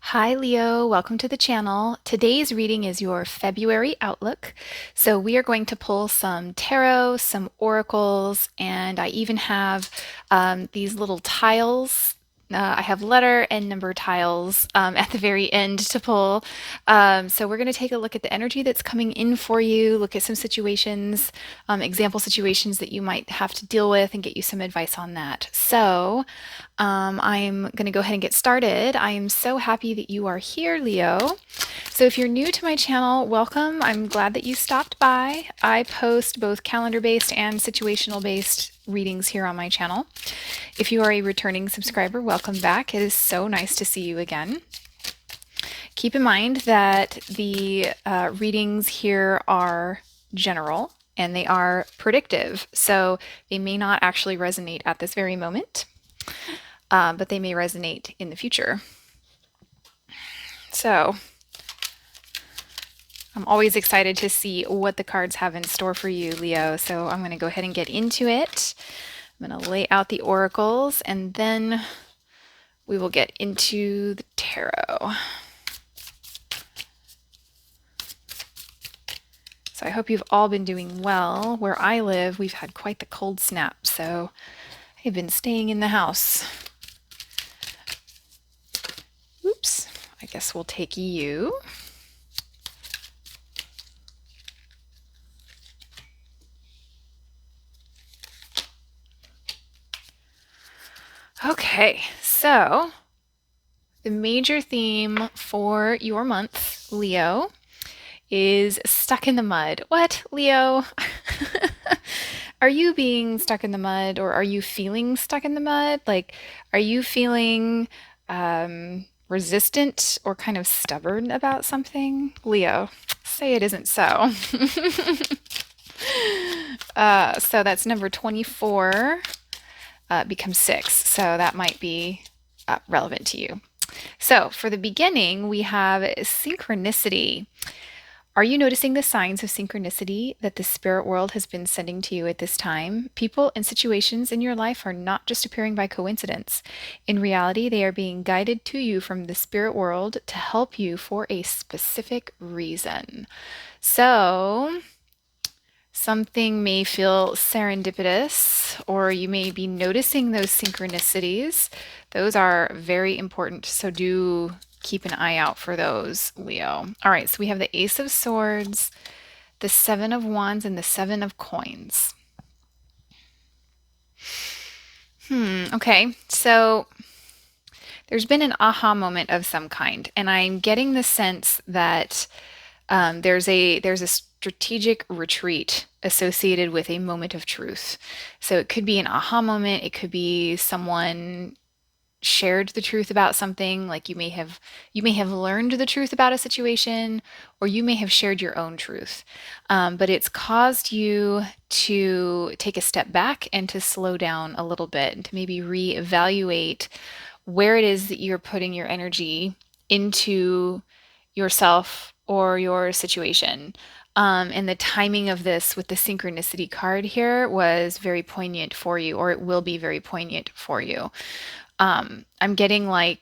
Hi, Leo. Welcome to the channel. Today's reading is your February outlook. So, we are going to pull some tarot, some oracles, and I even have these little tiles. I have letter and number tiles at the very end to pull. So, we're going to take a look at the energy that's coming in for you, look at some situations, example situations that you might have to deal with, and get you some advice on that. So, I'm going to go ahead and get started. I am so happy that you are here, Leo. So if you're new to my channel, welcome. I'm glad that you stopped by. I post both calendar-based and situational-based readings here on my channel. If you are a returning subscriber, welcome back. It is so nice to see you again. Keep in mind that the readings here are general and they are predictive, so they may not actually resonate at this very moment. But they may resonate in the future. So I'm always excited to see what the cards have in store for you, Leo. So I'm going to go ahead and get into it. I'm going to lay out the oracles and then we will get into the tarot. So I hope you've all been doing well. Where I live, we've had quite the cold snap, so I've been staying in the house. Oops, I guess we'll take you. Okay, so the major theme for your month, Leo, is stuck in the mud. What, Leo? Are you being stuck in the mud or are you feeling stuck in the mud? Like, are you feeling resistant or kind of stubborn about something? Leo, say it isn't so. So that's number 24 becomes 6. So that might be relevant to you. So for the beginning, we have synchronicity. Are you noticing the signs of synchronicity that the spirit world has been sending to you at this time? People and situations in your life are not just appearing by coincidence. In reality, they are being guided to you from the spirit world to help you for a specific reason. So, something may feel serendipitous, or you may be noticing those synchronicities. Those are very important, so do keep an eye out for those, Leo. All right, so we have the Ace of Swords, the Seven of Wands, and the Seven of Coins. Okay, so there's been an aha moment of some kind, and I'm getting the sense that there's a strategic retreat associated with a moment of truth. So it could be an aha moment. It could be someone shared the truth about something, like you may have learned the truth about a situation, or you may have shared your own truth, but it's caused you to take a step back and to slow down a little bit and to maybe reevaluate where it is that you're putting your energy into yourself or your situation. And the timing of this with the synchronicity card here was very poignant for you, or it will be very poignant for you. I'm getting like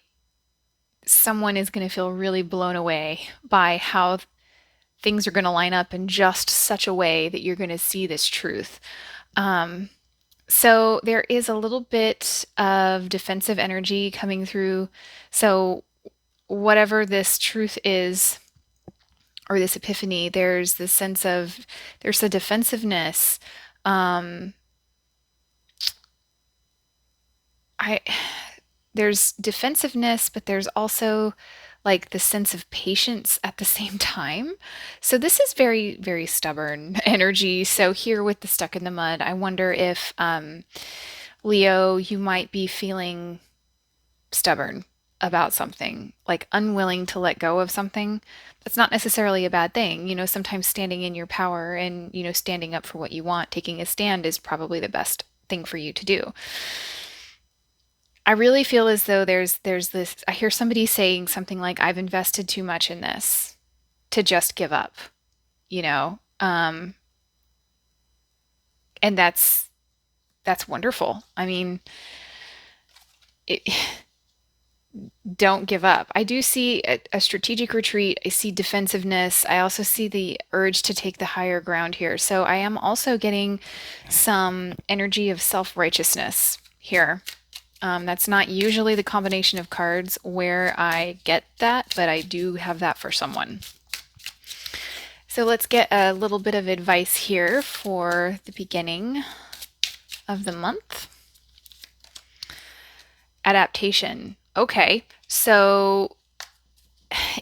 someone is going to feel really blown away by how things are going to line up in just such a way that you're going to see this truth. So there is a little bit of defensive energy coming through. So whatever this truth is, or this epiphany, there's the sense of, there's a defensiveness. There's defensiveness, but there's also like the sense of patience at the same time. So this is very, very stubborn energy. So here with the stuck in the mud, I wonder if Leo, you might be feeling stubborn about something, like unwilling to let go of something. That's not necessarily a bad thing. You know, sometimes standing in your power and, you know, standing up for what you want, taking a stand is probably the best thing for you to do. I really feel as though there's this, I hear somebody saying something like, I've invested too much in this to just give up, you know? And that's wonderful. I mean, it, don't give up. I do see a strategic retreat. I see defensiveness. I also see the urge to take the higher ground here. So I am also getting some energy of self-righteousness here. That's not usually the combination of cards where I get that, but I do have that for someone. So let's get a little bit of advice here for the beginning of the month. Adaptation. Okay, so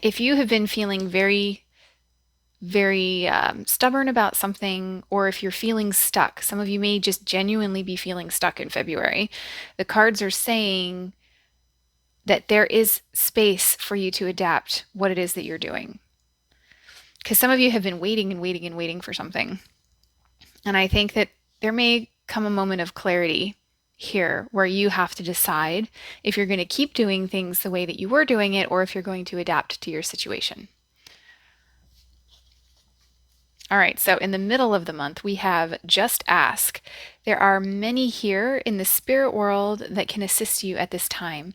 if you have been feeling very stubborn about something, or if you're feeling stuck, some of you may just genuinely be feeling stuck in February. The cards are saying that there is space for you to adapt what it is that you're doing. Because some of you have been waiting and waiting and waiting for something. And I think that there may come a moment of clarity here where you have to decide if you're going to keep doing things the way that you were doing it, or if you're going to adapt to your situation. All right, so in the middle of the month, we have Just Ask. There are many here in the spirit world that can assist you at this time.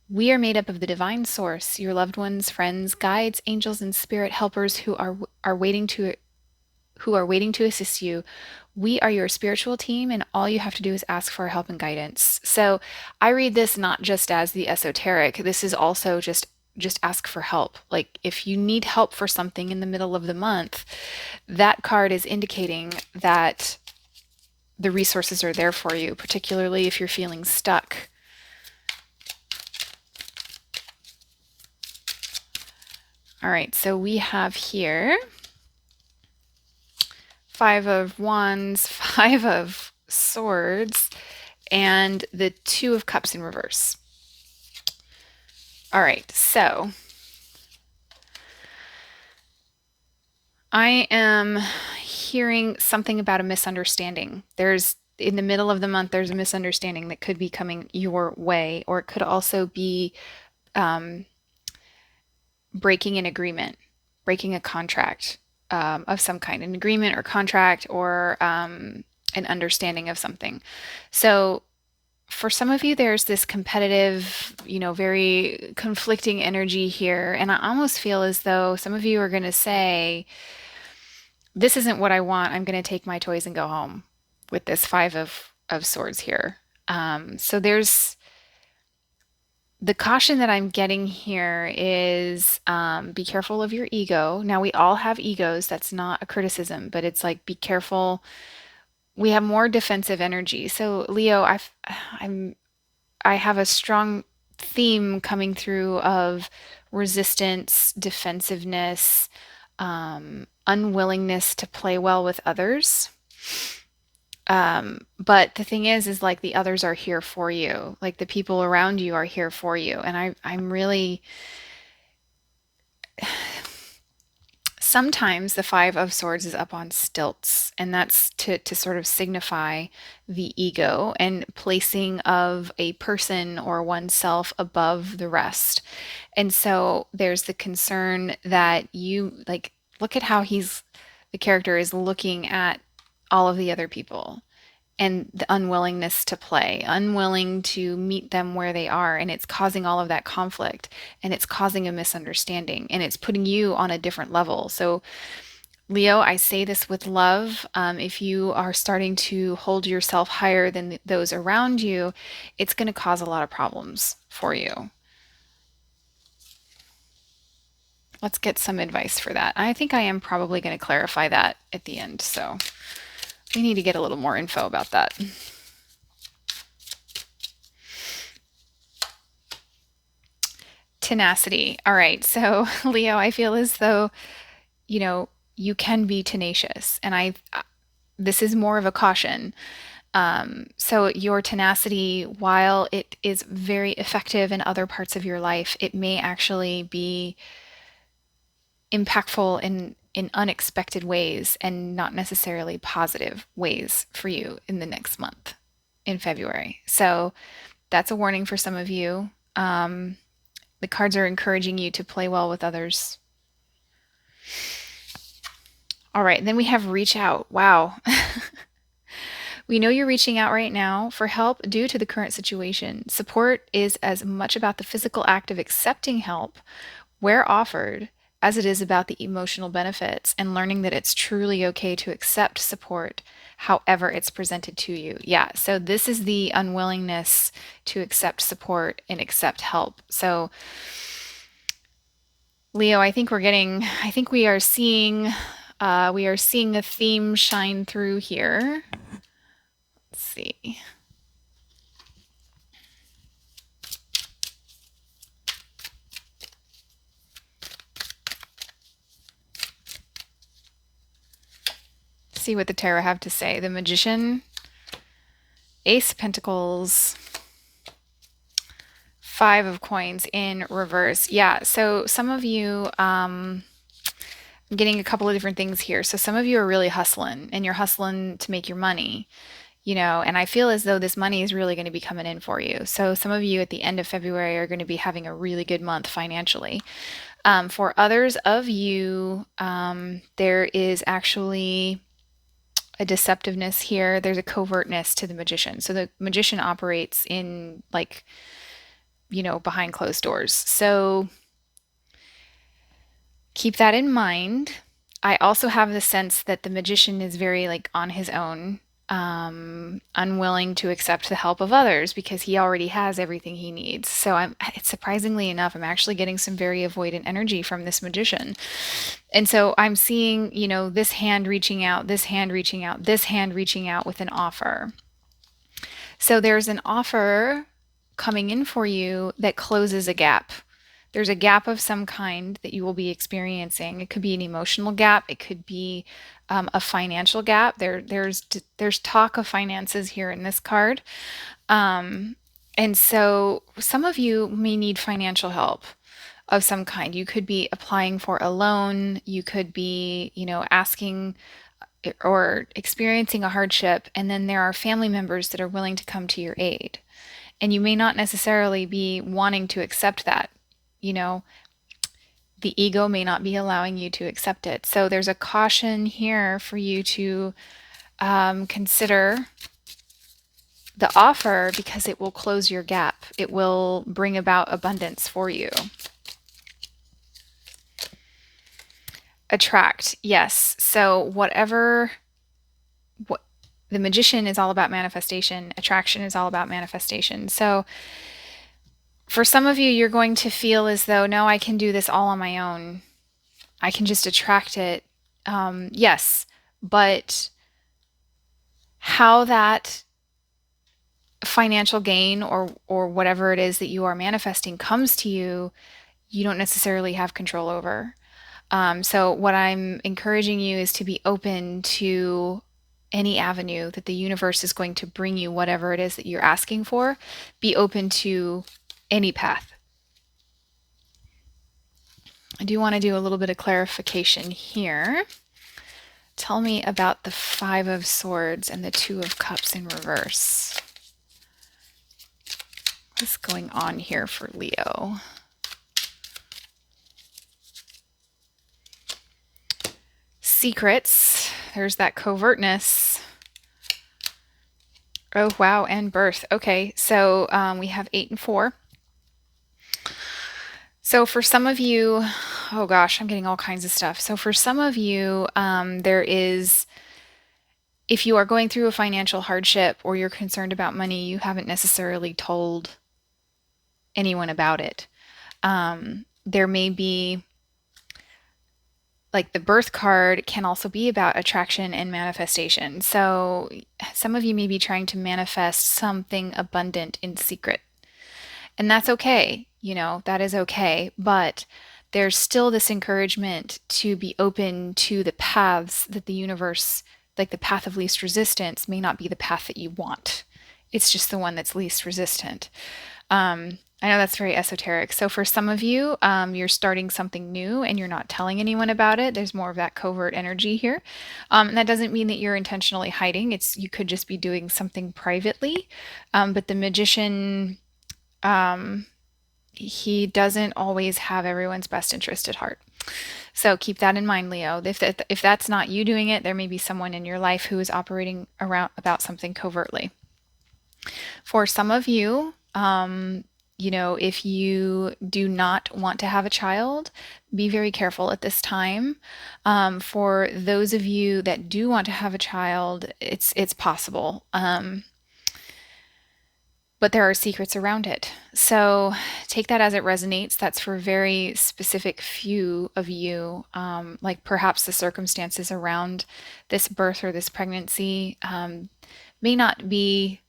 We are made up of the divine source, your loved ones, friends, guides, angels, and spirit helpers who are waiting to assist you. We are your spiritual team, and all you have to do is ask for our help and guidance. So I read this not just as the esoteric. This is also just ask for help. Like if you need help for something in the middle of the month, that card is indicating that the resources are there for you, particularly if you're feeling stuck. All right, so we have here Five of Wands, Five of Swords, and the Two of Cups in reverse. All right, so I am hearing something about a misunderstanding. In the middle of the month, there's a misunderstanding that could be coming your way, or it could also be breaking an agreement, breaking a contract of some kind, an agreement or contract, or an understanding of something. So for some of you, there's this competitive, very conflicting energy here. And I almost feel as though some of you are going to say, this isn't what I want. I'm going to take my toys and go home with this Five of Swords here. So there's the caution that I'm getting here is be careful of your ego. Now, we all have egos. That's not a criticism, but it's like, be careful. We have more defensive energy. So, Leo, I have a strong theme coming through of resistance, defensiveness, unwillingness to play well with others. But the thing is like the others are here for you. Like the people around you are here for you. And I'm really, sometimes the Five of Swords is up on stilts, and that's to sort of signify the ego and placing of a person or oneself above the rest. And so there's the concern that look at how the character is looking at all of the other people, and the unwillingness to play, unwilling to meet them where they are. And it's causing all of that conflict, and it's causing a misunderstanding, and it's putting you on a different level. So, Leo, I say this with love. If you are starting to hold yourself higher than those around you, it's going to cause a lot of problems for you. Let's get some advice for that. I think I am probably going to clarify that at the end. So we need to get a little more info about that. Tenacity. All right. So, Leo, I feel as though, you can be tenacious. And this is more of a caution. So your tenacity, while it is very effective in other parts of your life, it may actually be impactful in unexpected ways and not necessarily positive ways for you in the next month, in February. So that's a warning for some of you. The cards are encouraging you to play well with others. All right, and then we have reach out. Wow. We know you're reaching out right now for help due to the current situation. Support is as much about the physical act of accepting help where offered as it is about the emotional benefits and learning that it's truly okay to accept support however it's presented to you. Yeah, so this is the unwillingness to accept support and accept help. So Leo, I think we are seeing a theme shine through here. Let's see. See what the tarot have to say. The Magician, Ace of Pentacles, Five of Coins in reverse. Yeah, so some of you, I'm getting a couple of different things here. So some of you are really hustling and you're hustling to make your money, and I feel as though this money is really going to be coming in for you. So some of you at the end of February are going to be having a really good month financially. For others of you, there is actually a deceptiveness here. There's a covertness to the Magician. So the Magician operates in behind closed doors. So keep that in mind. I also have the sense that the Magician is very on his own, unwilling to accept the help of others because he already has everything he needs. So it's surprisingly enough, I'm actually getting some very avoidant energy from this Magician. And so I'm seeing, this hand reaching out, this hand reaching out, this hand reaching out with an offer. So there's an offer coming in for you that closes a gap. There's a gap of some kind that you will be experiencing. It could be an emotional gap. It could be a financial gap. There's talk of finances here in this card. And so some of you may need financial help of some kind. You could be applying for a loan. You could be, asking or experiencing a hardship, and then there are family members that are willing to come to your aid. And you may not necessarily be wanting to accept that. The ego may not be allowing you to accept it. So there's a caution here for you to consider the offer because it will close your gap. It will bring about abundance for you. Attract, yes. So the Magician is all about manifestation. Attraction is all about manifestation. So for some of you, you're going to feel as though, no, I can do this all on my own. I can just attract it. Yes, but how that financial gain or whatever it is that you are manifesting comes to you, you don't necessarily have control over. So what I'm encouraging you is to be open to any avenue that the universe is going to bring you, whatever it is that you're asking for. Be open to any path. I do want to do a little bit of clarification here. Tell me about the Five of Swords and the Two of Cups in reverse. What's going on here for Leo? Secrets. There's that covertness. Oh, wow, and birth. Okay, so we have 8 and 4. So for some of you, oh gosh, I'm getting all kinds of stuff. So for some of you, there is, if you are going through a financial hardship or you're concerned about money, you haven't necessarily told anyone about it. There may be, the birth card can also be about attraction and manifestation. So some of you may be trying to manifest something abundant in secret. And that's okay. That is okay. But there's still this encouragement to be open to the paths that the universe, the path of least resistance, may not be the path that you want. It's just the one that's least resistant. I know that's very esoteric. So for some of you, you're starting something new and you're not telling anyone about it. There's more of that covert energy here. And that doesn't mean that you're intentionally hiding. You could just be doing something privately. But the Magician, he doesn't always have everyone's best interest at heart. So keep that in mind, Leo. If that's not you doing it, there may be someone in your life who is operating around about something covertly. For some of you, if you do not want to have a child, be very careful at this time. For those of you that do want to have a child, it's possible. But there are secrets around it. So take that as it resonates. That's for very specific few of you. Like perhaps the circumstances around this birth or this pregnancy may not be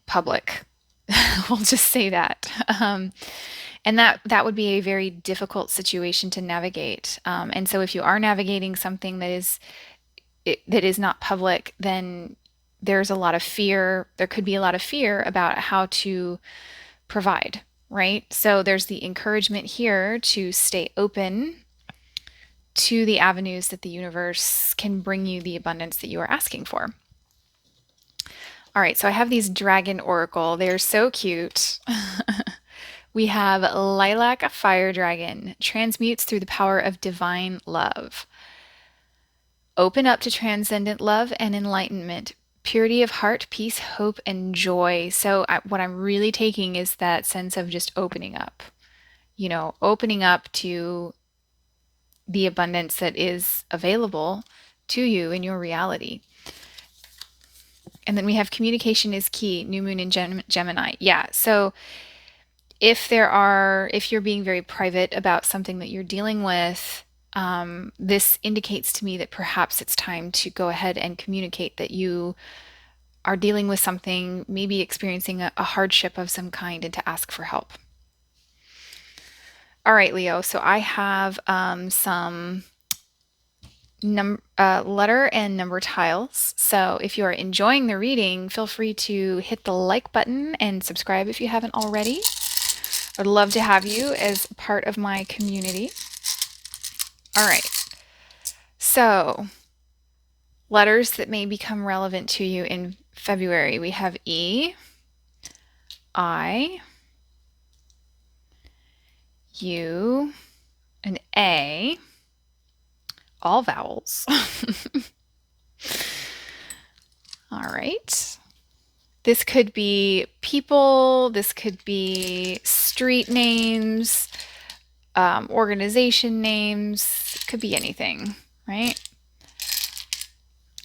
public. We'll just say that. And that would be a very difficult situation to navigate. And so if you are navigating something that is not public, then there's a lot of fear. There could be a lot of fear about how to provide, right? So there's the encouragement here to stay open to the avenues that the universe can bring you the abundance that you are asking for. All right, so I have these dragon oracle. They're so cute. We have Lilac Fire Dragon, transmutes through the power of divine love. Open up to transcendent love and enlightenment, purity of heart, peace, hope, and joy. So what I'm really taking is that sense of just opening up, opening up to the abundance that is available to you in your reality. And then we have communication is key, new moon in Gemini. Yeah, so if you're being very private about something that you're dealing with, this indicates to me that perhaps it's time to go ahead and communicate that you are dealing with something, maybe experiencing a hardship of some kind, and to ask for help. All right, Leo, so I have some letter and number tiles. So if you are enjoying the reading, feel free to hit the like button and subscribe if you haven't already. I'd love to have you as part of my community. All right. So, letters that may become relevant to you in February. We have E, I, U, an A, all vowels. All right. This could be people, this could be street names, organization names, it could be anything, right?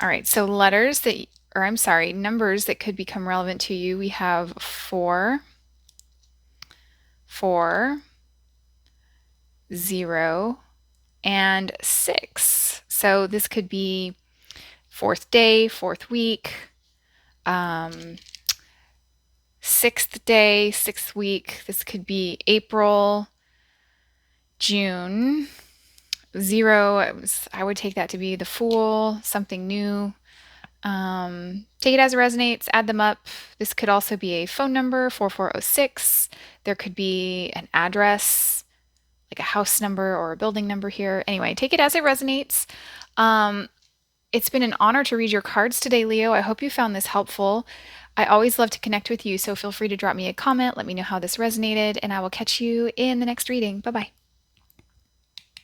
All right, so numbers that could become relevant to you. We have 4, 4, 0, and 6. So this could be 4th day, 4th week, 6th day, 6th week. This could be April, June. 0, I would take that to be the Fool, something new. Take it as it resonates, add them up. This could also be a phone number, 4406. There could be an address, like a house number or a building number here. Anyway, take it as it resonates. It's been an honor to read your cards today, Leo. I hope you found this helpful. I always love to connect with you, so feel free to drop me a comment. Let me know how this resonated, and I will catch you in the next reading. Bye-bye.